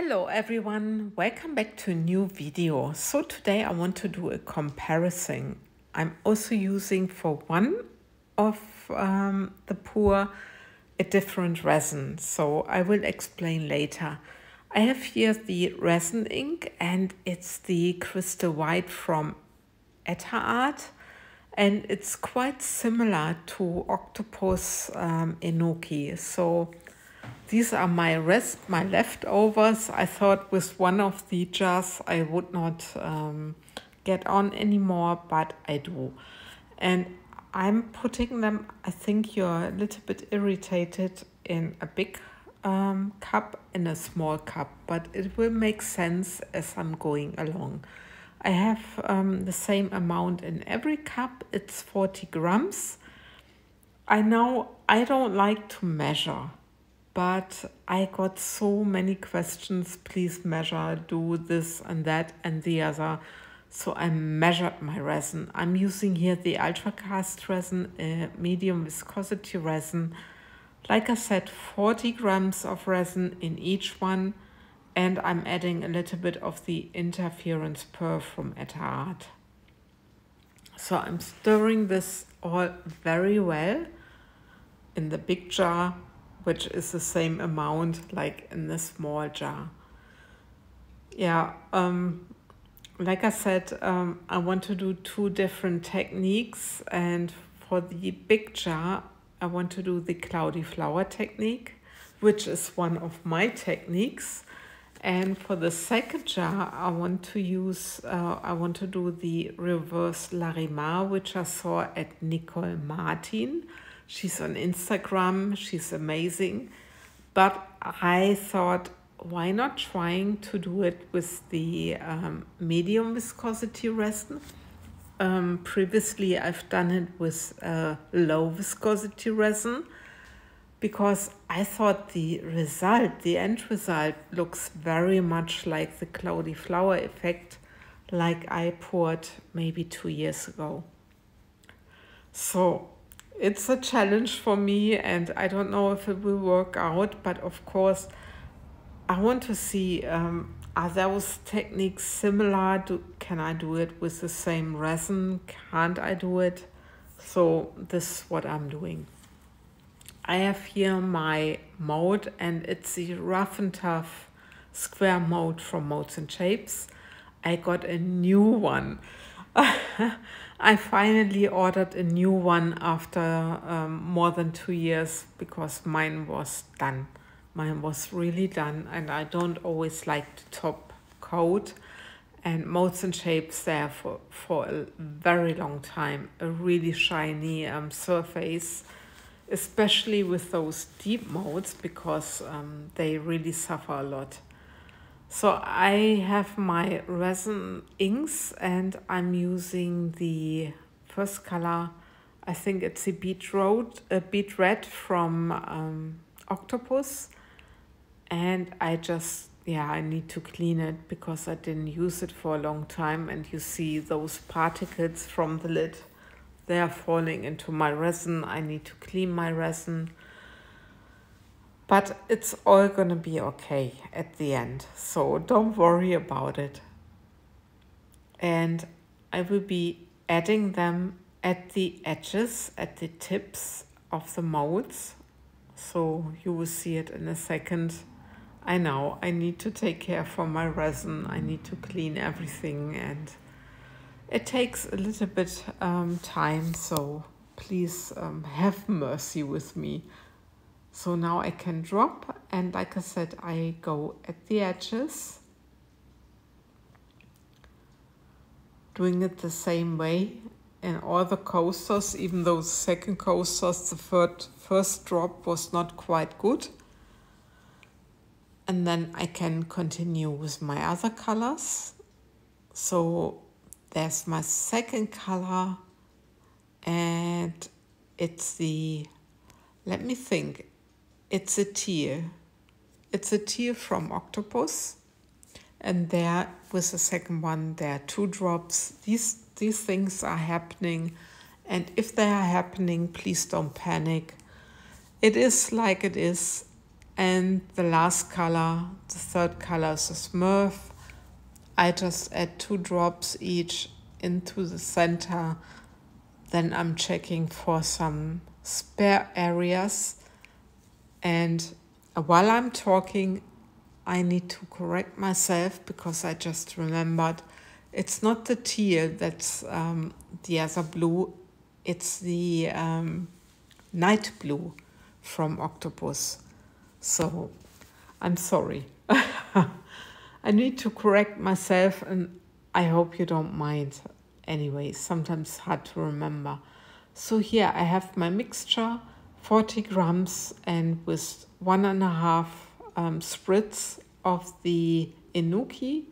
Hello everyone, welcome back to a new video. So today I want to do a comparison. I'm also using for one of the pour a different resin, so I will explain later. I have here the resin ink and it's the crystal white from Etta Art, and it's quite similar to Octopus Enoki. So these are my leftovers. I thought with one of the jars I would not get on anymore, but I do. And I'm putting them, I think you're a little bit irritated, in a big cup and a small cup, but it will make sense as I'm going along. I have the same amount in every cup. It's 40 grams. I know I don't like to measure, but I got so many questions, please measure, do this and that and the other. So I measured my resin. I'm using here the ultra cast resin, medium viscosity resin. Like I said, 40 grams of resin in each one. And I'm adding a little bit of the interference pearl from Etta Art. So I'm stirring this all very well in the big jar, which is the same amount like in the small jar. Yeah, like I said, I want to do two different techniques, and for the big jar I want to do the cloudy flower technique, which is one of my techniques. And for the second jar I want to use, I want to do the reverse Larimar, which I saw at Nicole Martin. She's on Instagram, she's amazing. But I thought, why not trying to do it with the medium viscosity resin? Previously I've done it with low viscosity resin, because I thought the result, the end result, looks very much like the cloudy flower effect, like I poured maybe 2 years ago. So it's a challenge for me, and I don't know if it will work out, but of course I want to see, are those techniques similar? Can I do it with the same resin? Can't I do it? So this is what I'm doing. I have here my mold, and it's the Rough and Tough square mold from MoldsandShapes. I got a new one. I finally ordered a new one after more than 2 years, because mine was done. Mine was really done, and I don't always like the top coat. And MoldsandShapes there for a very long time, a really shiny surface, especially with those deep molds, because they really suffer a lot. So I have my resin inks, and I'm using the first color, I think it's the beet red from Octopus. And I need to clean it because I didn't use it for a long time, and you see those particles from the lid, they are falling into my resin. I need to clean my resin. But it's all gonna be okay at the end, so don't worry about it. And I will be adding them at the edges, at the tips of the molds. So you will see it in a second. I know I need to take care for my resin. I need to clean everything, and it takes a little bit time, so please have mercy with me. So now I can drop, and like I said, I go at the edges, doing it the same way in all the coasters, even though the second coasters, the first drop was not quite good. And then I can continue with my other colors. So there's my second color, and it's the, let me think, it's a teal. It's a teal from Octopus. And there, with the second one, there are 2 drops. These things are happening. And if they are happening, please don't panic. It is like it is. And the last color, the third color is a Smurf. I just add 2 drops each into the center. Then I'm checking for some spare areas. And while I'm talking, I need to correct myself because I just remembered it's not the teal that's the other blue. It's the night blue from Octopus. So I'm sorry. I need to correct myself, and I hope you don't mind. Anyway, sometimes it's hard to remember. So here I have my mixture, 40 grams, and with 1.5 spritz of the Inuki.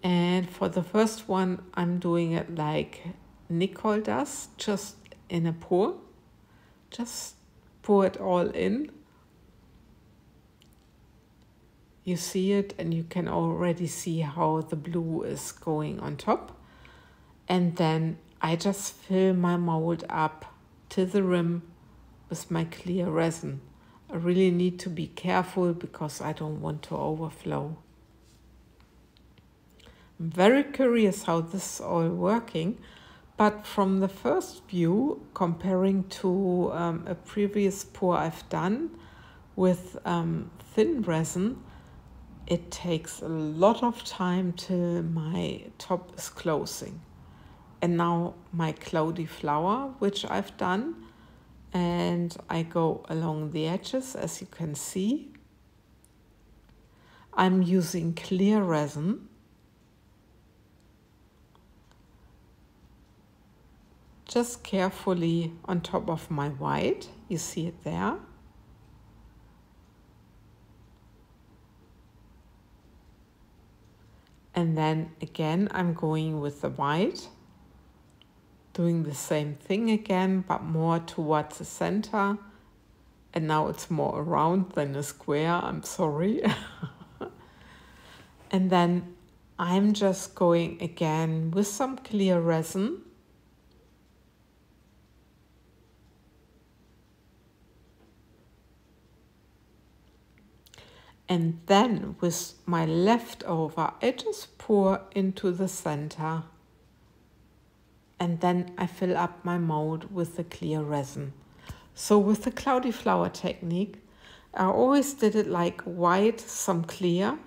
And for the first one, I'm doing it like Nicole does, just in a pour. Just pour it all in. You see it, and you can already see how the blue is going on top. And then I just fill my mold up to the rim with my clear resin. I really need to be careful because I don't want to overflow. I'm very curious how this is all working, but from the first view, comparing to a previous pour I've done with thin resin, it takes a lot of time till my top is closing. And now my cloudy flower, which I've done, and I go along the edges, as you can see. I'm using clear resin. Just carefully on top of my white, you see it there. And then again, I'm going with the white, doing the same thing again, but more towards the center. And now it's more a round than a square, I'm sorry. And then I'm just going again with some clear resin. And then with my leftover, I just pour into the center. And then I fill up my mold with the clear resin. So with the cloudy flower technique, I always did it like white, some clear.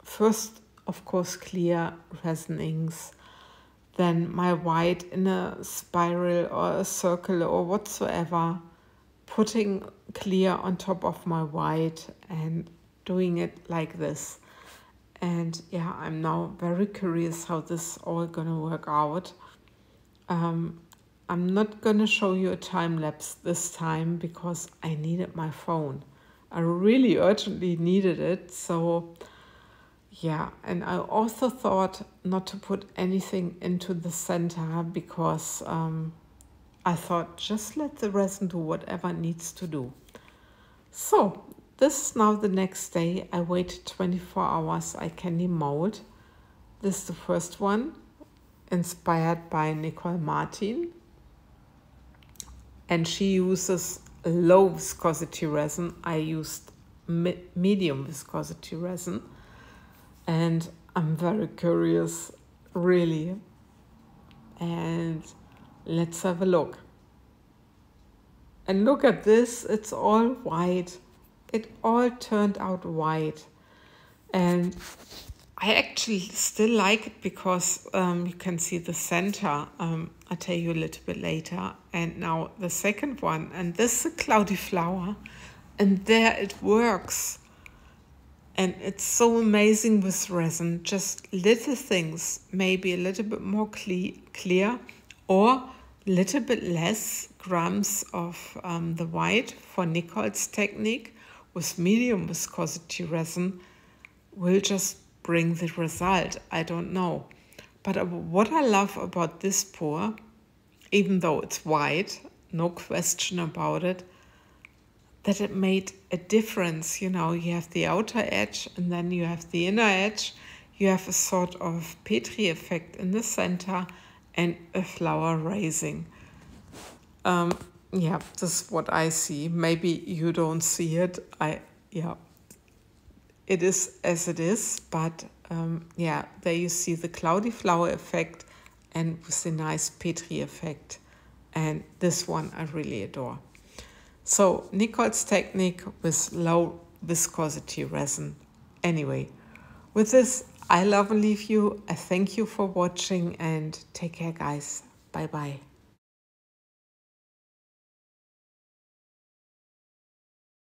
First, of course, clear resin inks. Then my white in a spiral or a circle or whatsoever. Putting clear on top of my white and doing it like this. And yeah, I'm now very curious how this is all gonna work out. I'm not gonna show you a time lapse this time because I needed my phone. I really urgently needed it. So yeah, and I also thought not to put anything into the center because I thought just let the resin do whatever it needs to do. So this is now the next day. I waited 24 hours. I can demold. This is the first one, inspired by Nicole Martin. And she uses low viscosity resin. I used medium viscosity resin. And I'm very curious, really. And let's have a look. And look at this, it's all white. It all turned out white. And I actually still like it because you can see the center. I'll tell you a little bit later. And now the second one, and this is a cloudy flower. And there it works. And it's so amazing with resin, just little things, maybe a little bit more clear or a little bit less grams of the white for Nicole's technique with medium viscosity resin will just bring the result. I don't know. But what I love about this pour, even though it's white, no question about it, that it made a difference. You know, you have the outer edge and then you have the inner edge. You have a sort of Petri effect in the center and a flower raising. Yeah, this is what I see. Maybe you don't see it. yeah, it is as it is, but yeah, there you see the cloudy flower effect and with the nice Petri effect. And this one I really adore. So Nicole's technique with low viscosity resin. Anyway, with this, I love and leave you. I thank you for watching and take care, guys. Bye bye.